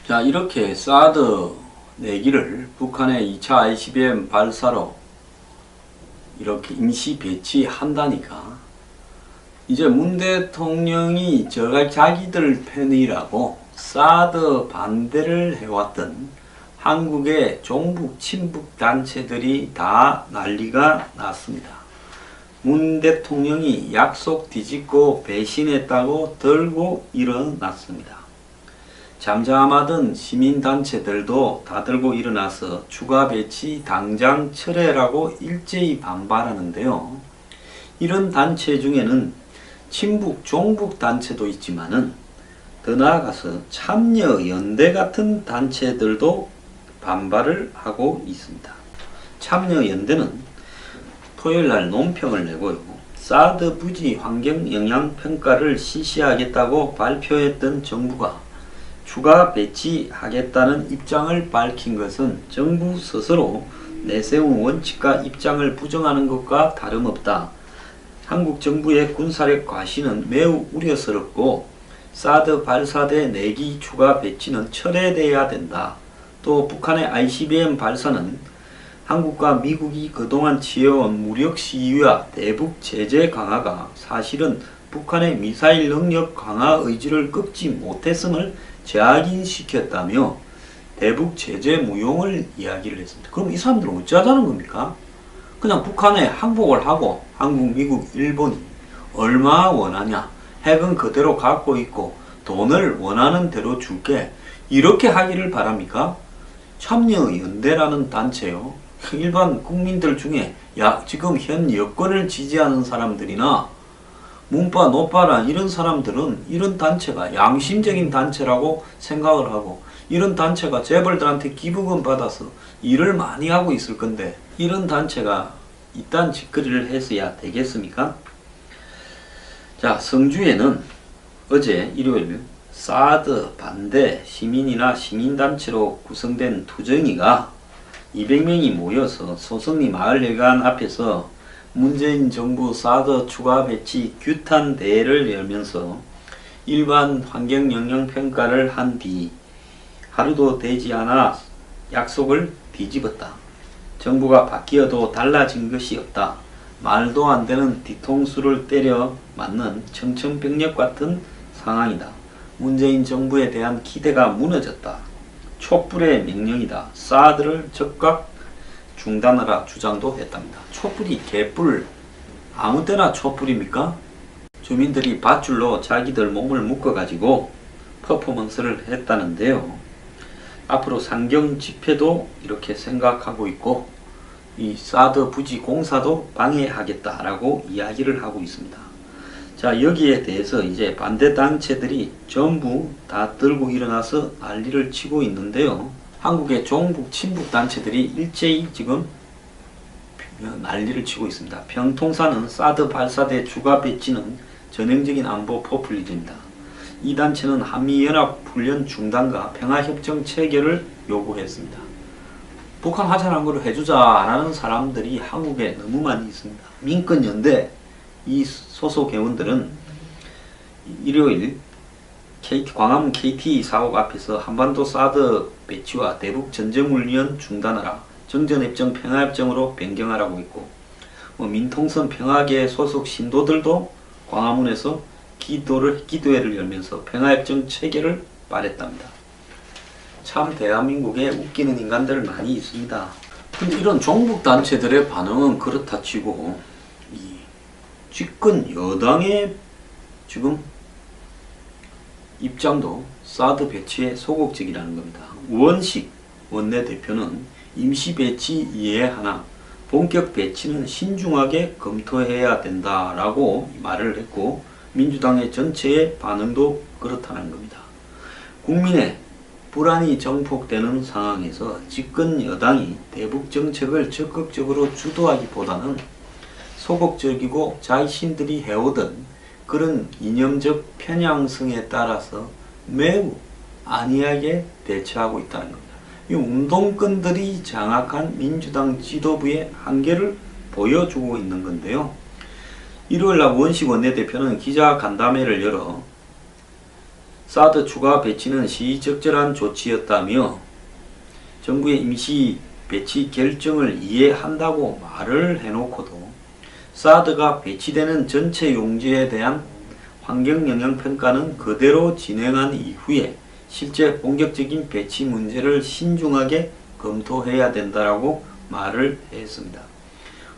자, 이렇게 사드 내기를 북한의 2차 ICBM 발사로 이렇게 임시 배치한다니까 이제 문 대통령이 자기들 편이라고 사드 반대를 해왔던 한국의 종북 친북 단체들이 다 난리가 났습니다. 문 대통령이 약속 뒤집고 배신했다고 들고 일어났습니다. 잠잠하던 시민단체들도 다 들고 일어나서 추가 배치 당장 철회라고 일제히 반발하는데요. 이런 단체 중에는 친북, 종북 단체도 있지만은 더 나아가서 참여연대 같은 단체들도 반발을 하고 있습니다. 참여연대는 토요일날 논평을 내고요. 사드 부지 환경 영향 평가를 실시하겠다고 발표했던 정부가 추가 배치하겠다는 입장을 밝힌 것은 정부 스스로 내세운 원칙과 입장을 부정하는 것과 다름없다. 한국 정부의 군사력 과시는 매우 우려스럽고 사드 발사대 내기 추가 배치는 철회돼야 된다. 또 북한의 ICBM 발사는 한국과 미국이 그동안 취해온 무력 시위와 대북 제재 강화가 사실은 북한의 미사일 능력 강화 의지를 꺾지 못했음을 재확인시켰다며 대북 제재 무용을 이야기를 했습니다. 그럼 이 사람들은 어쩌자는 겁니까? 그냥 북한에 항복을 하고 한국, 미국, 일본이 얼마 원하냐, 핵은 그대로 갖고 있고 돈을 원하는 대로 줄게, 이렇게 하기를 바랍니까? 참여연대라는 단체요, 일반 국민들 중에 지금 현 여권을 지지하는 사람들이나 문파, 노파라 이런 사람들은 이런 단체가 양심적인 단체라고 생각을 하고 이런 단체가 재벌들한테 기부금 받아서 일을 많이 하고 있을 건데 이런 단체가 이딴 짓거리를 했어야 되겠습니까? 자, 성주에는 어제 일요일 사드 반대 시민이나 시민단체로 구성된 투정이가 200명이 모여서 소성리 마을회관 앞에서 문재인 정부 사드 추가 배치 규탄 대회를 열면서 일반 환경 영향 평가를 한 뒤 하루도 되지 않아 약속을 뒤집었다. 정부가 바뀌어도 달라진 것이 없다. 말도 안 되는 뒤통수를 때려 맞는 청천벽력 같은 상황이다. 문재인 정부에 대한 기대가 무너졌다. 촛불의 명령이다. 사드를 즉각 중단하라 주장도 했답니다. 촛불이 개뿔 아무 때나 촛불입니까? 주민들이 밧줄로 자기들 몸을 묶어가지고 퍼포먼스를 했다는데요. 앞으로 상경 집회도 이렇게 생각하고 있고 이 사드 부지 공사도 방해하겠다라고 이야기를 하고 있습니다. 자, 여기에 대해서 이제 반대 단체들이 전부 다 들고 일어나서 난리를 치고 있는데요. 한국의 종북, 친북 단체들이 일제히 지금 난리를 치고 있습니다. 평통사는 사드 발사대 추가 배치는 전형적인 안보 포퓰리즘이다. 이 단체는 한미연합훈련 중단과 평화협정 체결을 요구했습니다. 북한 하자는 걸 해주자라는 사람들이 한국에 너무 많이 있습니다. 민권연대 이 소속 회원들은 일요일 광화문 KT 사옥 앞에서 한반도 사드 배치와 대북 전쟁훈련 중단하라, 정전협정 평화협정으로 변경하라고 있고 민통선 평화계 소속 신도들도 광화문에서 기도회를 열면서 평화협정 체결을 바랬답니다. 참 대한민국에 웃기는 인간들 많이 있습니다. 근데 이런 종북단체들의 반응은 그렇다 치고 이 집권 여당의 지금 입장도 사드 배치에 소극적이라는 겁니다. 우원식 원내대표는 임시 배치 이해하나 본격 배치는 신중하게 검토해야 된다라고 말을 했고 민주당의 전체의 반응도 그렇다는 겁니다. 국민의 불안이 정폭되는 상황에서 집권 여당이 대북 정책을 적극적으로 주도하기보다는 소극적이고 자신들이 해오던 그런 이념적 편향성에 따라서 매우 안이하게 대처하고 있다는 겁니다. 이 운동권들이 장악한 민주당 지도부의 한계를 보여주고 있는 건데요. 일요일날 원식 원내대표는 기자간담회를 열어 사드 추가 배치는 시적절한 조치였다며 정부의 임시 배치 결정을 이해한다고 말을 해놓고도 사드가 배치되는 전체 용지에 대한 환경영향평가는 그대로 진행한 이후에 실제 본격적인 배치 문제를 신중하게 검토해야 된다라고 말을 했습니다.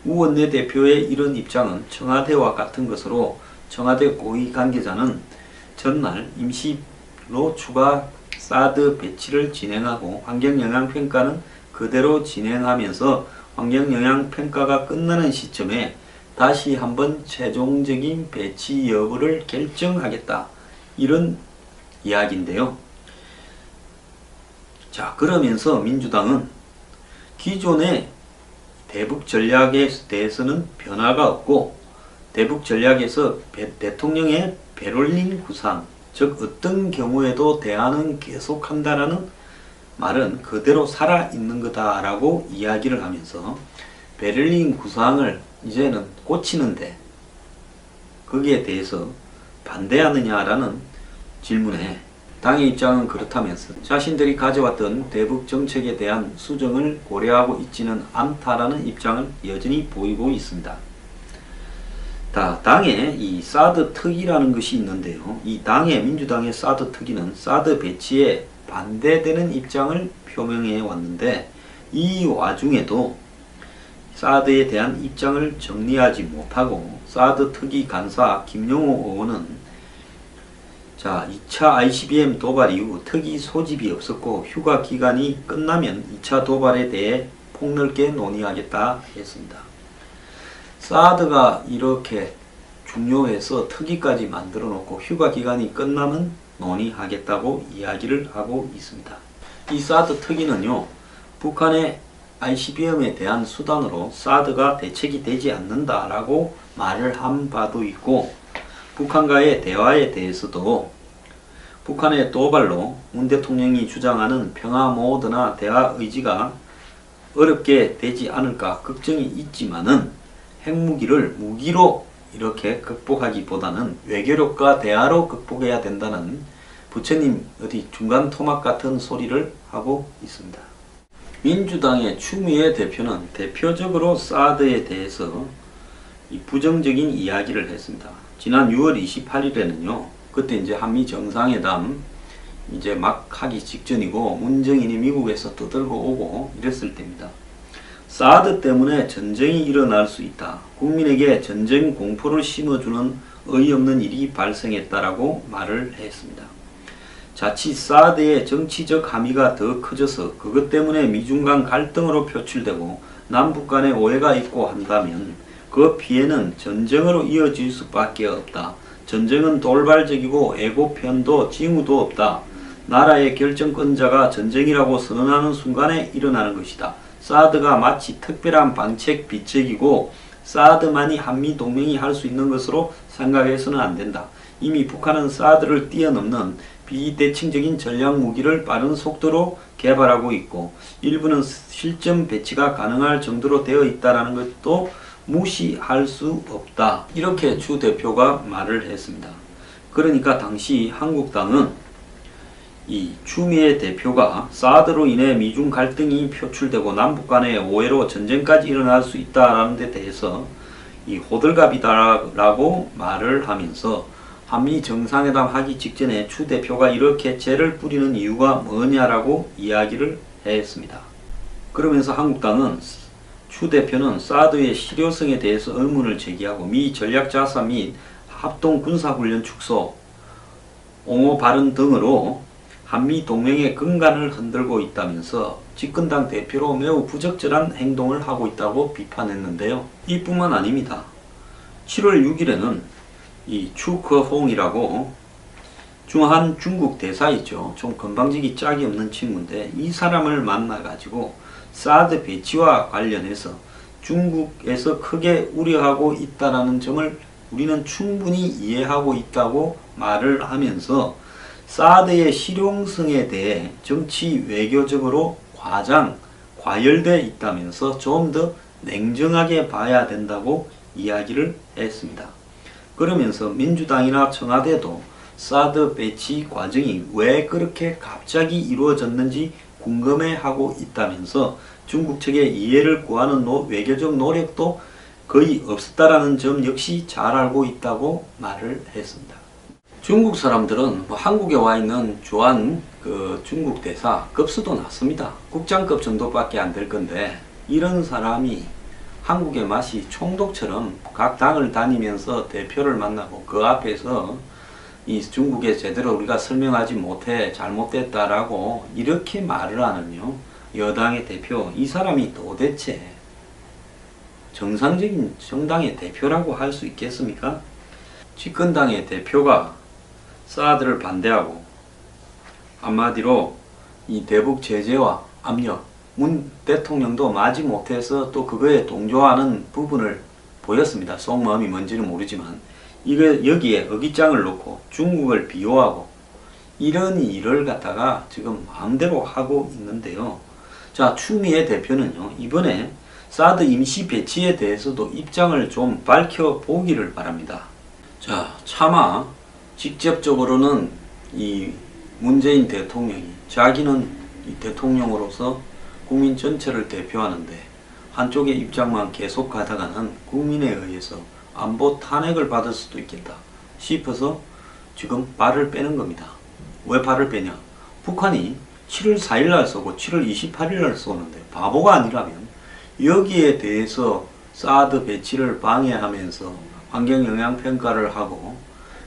우 원내대표의 이런 입장은 청와대와 같은 것으로 청와대 고위 관계자는 전날 임시로 추가 사드 배치를 진행하고 환경영향평가는 그대로 진행하면서 환경영향평가가 끝나는 시점에 다시 한번 최종적인 배치 여부를 결정하겠다, 이런 이야기인데요. 자, 그러면서 민주당은 기존의 대북 전략에 대해서는 변화가 없고 대북 전략에서 대통령의 베를린 구상, 즉 어떤 경우에도 대안은 계속한다라는 말은 그대로 살아있는 거다라고 이야기를 하면서 베를린 구상을 이제는 고치는데 거기에 대해서 반대하느냐라는 질문에 당의 입장은 그렇다면서 자신들이 가져왔던 대북 정책에 대한 수정을 고려하고 있지는 않다라는 입장을 여전히 보이고 있습니다. 당의 이 사드 특위라는 것이 있는데요. 이 당의 민주당의 사드 특위는 사드 배치에 반대되는 입장을 표명해 왔는데 이 와중에도 사드에 대한 입장을 정리하지 못하고 사드 특위 간사 김용호 의원은 2차 ICBM 도발 이후 특위 소집이 없었고 휴가 기간이 끝나면 2차 도발에 대해 폭넓게 논의하겠다 했습니다. 사드가 이렇게 중요해서 특위까지 만들어 놓고 휴가 기간이 끝나면 논의하겠다고 이야기를 하고 있습니다. 이 사드 특위는요, 북한의 ICBM에 대한 수단으로 사드가 대책이 되지 않는다라고 말을 한 바도 있고, 북한과의 대화에 대해서도 북한의 도발로 문 대통령이 주장하는 평화 모드나 대화 의지가 어렵게 되지 않을까 걱정이 있지만은 핵무기를 무기로 이렇게 극복하기보다는 외교력과 대화로 극복해야 된다는 부처님 어디 중간 토막 같은 소리를 하고 있습니다. 민주당의 추미애 대표는 대표적으로 사드에 대해서 부정적인 이야기를 했습니다. 지난 6월 28일에는요, 그때 이제 한미 정상회담 이제 막 하기 직전이고 문정인이 미국에서 떠들고 오고 이랬을 때입니다. 사드 때문에 전쟁이 일어날 수 있다. 국민에게 전쟁 공포를 심어주는 어이없는 일이 발생했다라고 말을 했습니다. 자칫 사드의 정치적 함의가 더 커져서 그것 때문에 미중 간 갈등으로 표출되고 남북 간의 오해가 있고 한다면 그 피해는 전쟁으로 이어질 수밖에 없다. 전쟁은 돌발적이고 애고편도 징후도 없다. 나라의 결정권자가 전쟁이라고 선언하는 순간에 일어나는 것이다. 사드가 마치 특별한 방책 비책이고 사드만이 한미동맹이 할 수 있는 것으로 생각해서는 안 된다. 이미 북한은 사드를 뛰어넘는 비대칭적인 전략 무기를 빠른 속도로 개발하고 있고 일부는 실전 배치가 가능할 정도로 되어 있다는 것도 무시할 수 없다. 이렇게 주 대표가 말을 했습니다. 그러니까 당시 한국당은 이 추미애 대표가 사드로 인해 미중 갈등이 표출되고 남북 간의 오해로 전쟁까지 일어날 수 있다는 데 대해서 이 호들갑이다라고 말을 하면서 한미 정상회담 하기 직전에 추 대표가 이렇게 죄를 뿌리는 이유가 뭐냐라고 이야기를 했습니다. 그러면서 한국당은 추 대표는 사드의 실효성에 대해서 의문을 제기하고 미 전략자산 및 합동군사훈련 축소, 옹호 발언 등으로 한미 동맹의 근간을 흔들고 있다면서 집권당 대표로 매우 부적절한 행동을 하고 있다고 비판했는데요. 이뿐만 아닙니다. 7월 6일에는 이 추커홍이라고 중한 중국 대사이죠. 좀 건방지기 짝이 없는 친구인데 이 사람을 만나가지고 사드 배치와 관련해서 중국에서 크게 우려하고 있다는 점을 우리는 충분히 이해하고 있다고 말을 하면서 사드의 실용성에 대해 정치 외교적으로 과열되어 있다면서 좀 더 냉정하게 봐야 된다고 이야기를 했습니다. 그러면서 민주당이나 청와대도 사드 배치 과정이 왜 그렇게 갑자기 이루어졌는지 궁금해하고 있다면서 중국 측의 이해를 구하는 외교적 노력도 거의 없었다라는 점 역시 잘 알고 있다고 말을 했습니다. 중국 사람들은 한국에 와 있는 주한 중국 대사 급수도 낮습니다. 국장급 정도밖에 안 될 건데, 이런 사람이 한국의 맛이 총독처럼 각 당을 다니면서 대표를 만나고 그 앞에서 이 중국에 제대로 우리가 설명하지 못해 잘못됐다라고 이렇게 말을 하는요, 여당의 대표, 이 사람이 도대체 정상적인 정당의 대표라고 할 수 있겠습니까? 집권당의 대표가 사드를 반대하고 한마디로 이 대북 제재와 압력, 문 대통령도 마지 못해서 또 그거에 동조하는 부분을 보였습니다. 속마음이 뭔지는 모르지만 이거 여기에 어깃장을 놓고 중국을 비호하고 이런 일을 갖다가 지금 마음대로 하고 있는데요. 자, 추미애 대표는요, 이번에 사드 임시 배치에 대해서도 입장을 좀 밝혀보기를 바랍니다. 자, 차마 직접적으로는 이 문재인 대통령이 자기는 이 대통령으로서 국민 전체를 대표하는데 한쪽의 입장만 계속 가다가는 국민에 의해서 안보 탄핵을 받을 수도 있겠다 싶어서 지금 발을 빼는 겁니다. 왜 발을 빼냐? 북한이 7월 4일날 쏘고 7월 28일날 쏘는데 바보가 아니라면 여기에 대해서 사드 배치를 방해하면서 환경영향평가를 하고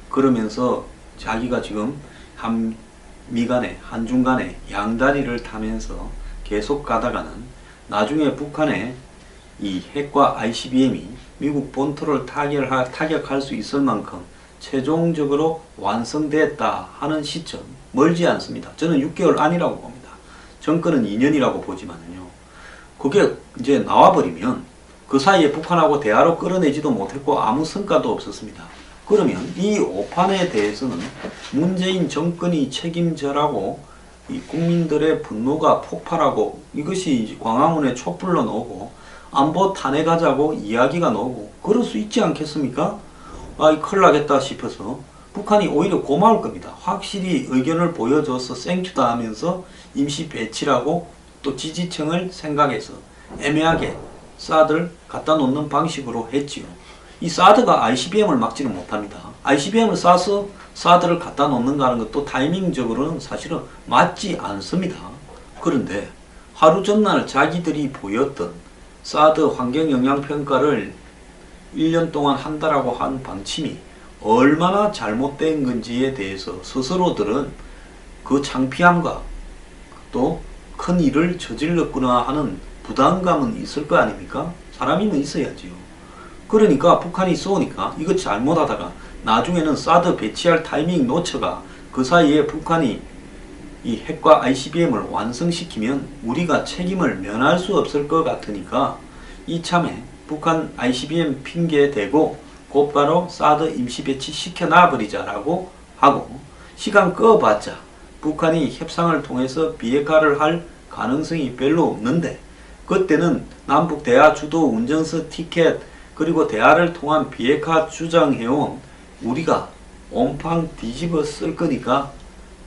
그러면서 자기가 지금 한미 간에 한중 간에 양다리를 타면서 계속 가다가는 나중에 북한의 이 핵과 ICBM이 미국 본토를 타격할 수 있을 만큼 최종적으로 완성됐다 하는 시점 멀지 않습니다. 저는 6개월 안이라고 봅니다. 정권은 2년이라고 보지만요. 그게 이제 나와버리면 그 사이에 북한하고 대화로 끌어내지도 못했고 아무 성과도 없었습니다. 그러면 이 오판에 대해서는 문재인 정권이 책임져라고 이 국민들의 분노가 폭발하고 이것이 광화문에 촛불로 나오고 안보 탄핵하자고 이야기가 나오고 그럴 수 있지 않겠습니까? 아, 큰일 나겠다 싶어서 북한이 오히려 고마울 겁니다. 확실히 의견을 보여줘서 땡큐다 하면서 임시 배치라고 또 지지층을 생각해서 애매하게 사드를 갖다 놓는 방식으로 했지요. 이 사드가 ICBM을 막지는 못합니다. ICBM을 쏴서 사드를 갖다 놓는가 하는 것도 타이밍적으로는 사실은 맞지 않습니다. 그런데 하루 전날 자기들이 보였던 사드 환경영향평가를 1년 동안 한다라고 한 방침이 얼마나 잘못된 건지에 대해서 스스로들은 그 창피함과 또 큰 일을 저질렀구나 하는 부담감은 있을 거 아닙니까? 사람이면 있어야지요. 그러니까 북한이 쏘니까 이거 잘못하다가 나중에는 사드 배치할 타이밍 놓쳐가 그 사이에 북한이 이 핵과 ICBM을 완성시키면 우리가 책임을 면할 수 없을 것 같으니까 이참에 북한 ICBM 핑계 대고 곧바로 사드 임시 배치 시켜놔버리자라고 하고 시간 꺼봤자 북한이 협상을 통해서 비핵화를 할 가능성이 별로 없는데 그때는 남북 대화 주도 운전서 티켓 그리고 대화를 통한 비핵화 주장해온 우리가 온팡 뒤집어 쓸 거니까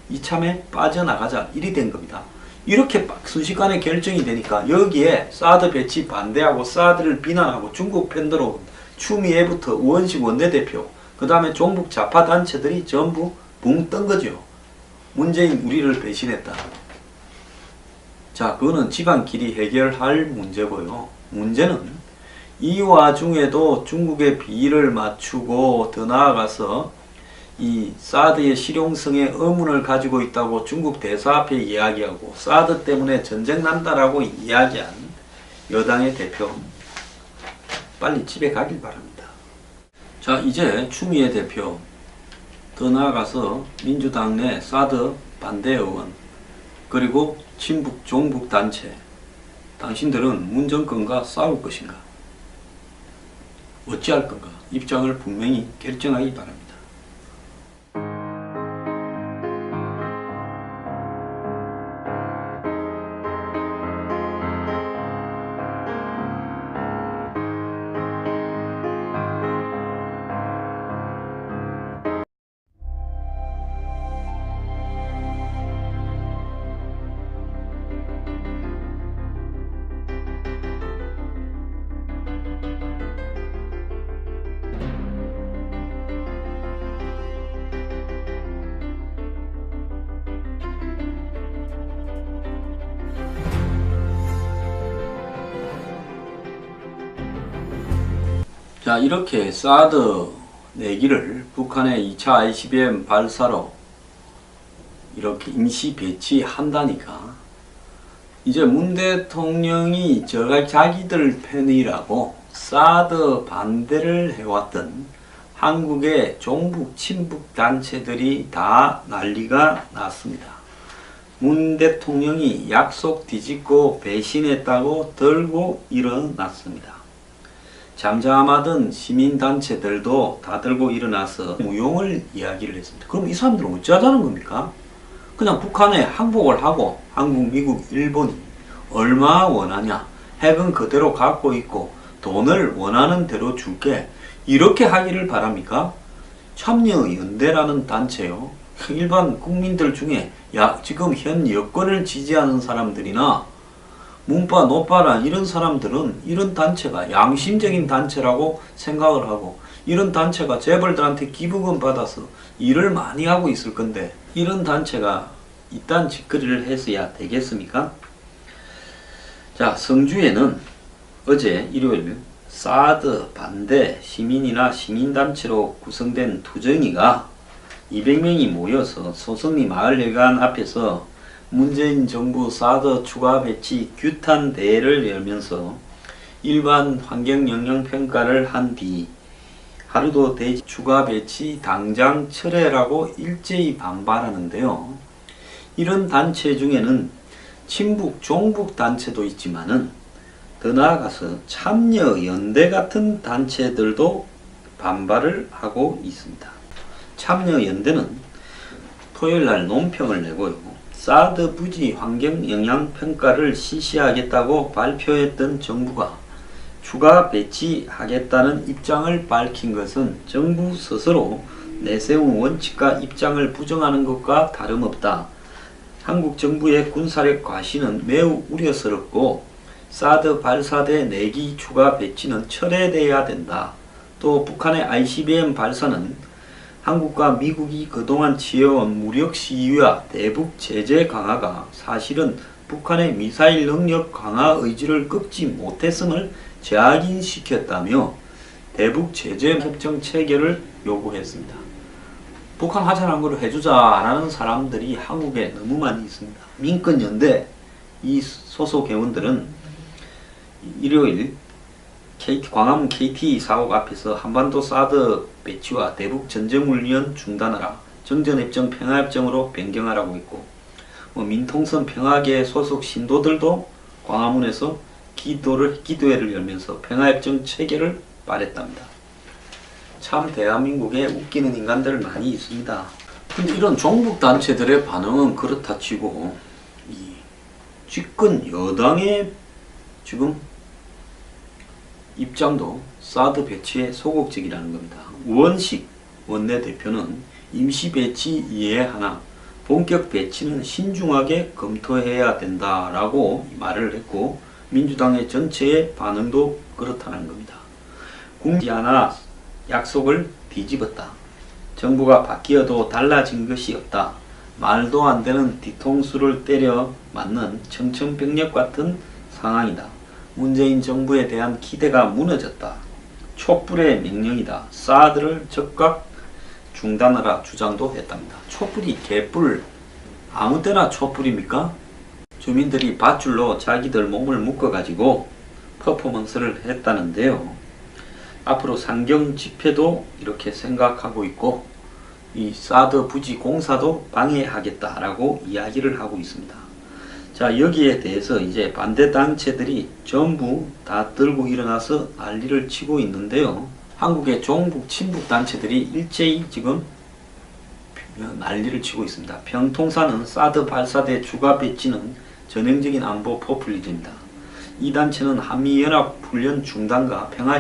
이참에 빠져나가자 이리 된 겁니다. 이렇게 순식간에 결정이 되니까 여기에 사드 배치 반대하고 사드를 비난하고 중국 편들어 추미애부터 우원식 원내대표 그 다음에 종북 좌파 단체들이 전부 붕 뜬 거죠. 문재인 우리를 배신했다. 자, 그거는 집안끼리 해결할 문제고요. 문제는 이 와중에도 중국의 비위를 맞추고 더 나아가서 이 사드의 실용성에 의문을 가지고 있다고 중국 대사 앞에 이야기하고 사드 때문에 전쟁 난다라고 이야기한 여당의 대표 빨리 집에 가길 바랍니다. 자, 이제 추미애 대표 더 나아가서 민주당 내 사드 반대 의원 그리고 친북 종북 단체 당신들은 문 정권과 싸울 것인가? 어찌할 건가? 입장을 분명히 결정하기 바랍니다. 자, 이렇게 사드 4기를 북한의 2차 ICBM 발사로 이렇게 임시 배치한다니까 이제 문 대통령이 자기들 편이라고 사드 반대를 해왔던 한국의 종북 친북 단체들이 다 난리가 났습니다. 문 대통령이 약속 뒤집고 배신했다고 들고 일어났습니다. 잠잠하던 시민단체들도 다 들고 일어나서 무용을 이야기를 했습니다. 그럼 이 사람들은 어쩌자는 겁니까? 그냥 북한에 항복을 하고 한국, 미국, 일본이 얼마 원하냐, 핵은 그대로 갖고 있고 돈을 원하는 대로 줄게, 이렇게 하기를 바랍니까? 참여연대라는 단체요, 일반 국민들 중에 지금 현 여권을 지지하는 사람들이나 문파, 노파라 이런 사람들은 이런 단체가 양심적인 단체라고 생각을 하고 이런 단체가 재벌들한테 기부금 받아서 일을 많이 하고 있을 건데 이런 단체가 이딴 짓거리를 했어야 되겠습니까? 자, 성주에는 어제 일요일 사드 반대 시민이나 시민단체로 구성된 투쟁이가 200명이 모여서 소성리 마을회관 앞에서 문재인 정부 사드 추가 배치 규탄 대회를 열면서 일반 환경 영향 평가를 한 뒤 하루도 되지 추가 배치 당장 철회라고 일제히 반발하는데요. 이런 단체 중에는 친북 종북 단체도 있지만은 더 나아가서 참여연대 같은 단체들도 반발을 하고 있습니다. 참여연대는 토요일날 논평을 내고요, 사드 부지 환경 영향 평가를 실시하겠다고 발표했던 정부가 추가 배치하겠다는 입장을 밝힌 것은 정부 스스로 내세운 원칙과 입장을 부정하는 것과 다름없다. 한국 정부의 군사력 과시는 매우 우려스럽고 사드 발사대 4기 추가 배치는 철회돼야 된다. 또 북한의 ICBM 발사는 한국과 미국이 그동안 취해온 무력 시위와 대북 제재 강화가 사실은 북한의 미사일 능력 강화 의지를 꺾지 못했음을 재확인시켰다며 대북 제재 협정 체결을 요구했습니다. 북한 하자는 걸 해주자라는 사람들이 한국에 너무 많이 있습니다. 민권연대 이 소속 회원들은 일요일 광화문 KT 사옥 앞에서 한반도 사드 배치와 대북 전쟁훈련 중단하라, 정전협정 평화협정으로 변경하라고 했고, 민통선 평화계 소속 신도들도 광화문에서 기도회를 열면서 평화협정 체결을 바랬답니다. 참 대한민국에 웃기는 인간들 많이 있습니다. 근데 이런 종북단체들의 반응은 그렇다 치고 이 집권 여당의 지금 입장도 사드 배치에 소극적이라는 겁니다. 우원식 원내대표는 임시 배치 이해하나 본격 배치는 신중하게 검토해야 된다라고 말을 했고, 민주당의 전체의 반응도 그렇다는 겁니다. 국지 하나 약속을 뒤집었다. 정부가 바뀌어도 달라진 것이 없다. 말도 안 되는 뒤통수를 때려 맞는 청천벽력 같은 상황이다. 문재인 정부에 대한 기대가 무너졌다. 촛불의 명령이다. 사드를 즉각 중단하라 주장도 했답니다. 촛불이 개뿔 아무 때나 촛불입니까? 주민들이 밧줄로 자기들 몸을 묶어가지고 퍼포먼스를 했다는데요. 앞으로 상경 집회도 이렇게 생각하고 있고 이 사드 부지 공사도 방해하겠다라고 이야기를 하고 있습니다. 자, 여기에 대해서 이제 반대 단체들이 전부 다 들고 일어나서 난리를 치고 있는데요. 한국의 종북 친북 단체들이 일제히 지금 난리를 치고 있습니다. 평통사는 사드 발사대 추가 배치는 전형적인 안보 포퓰리즘이다. 이 단체는 한미연합 훈련 중단과 평화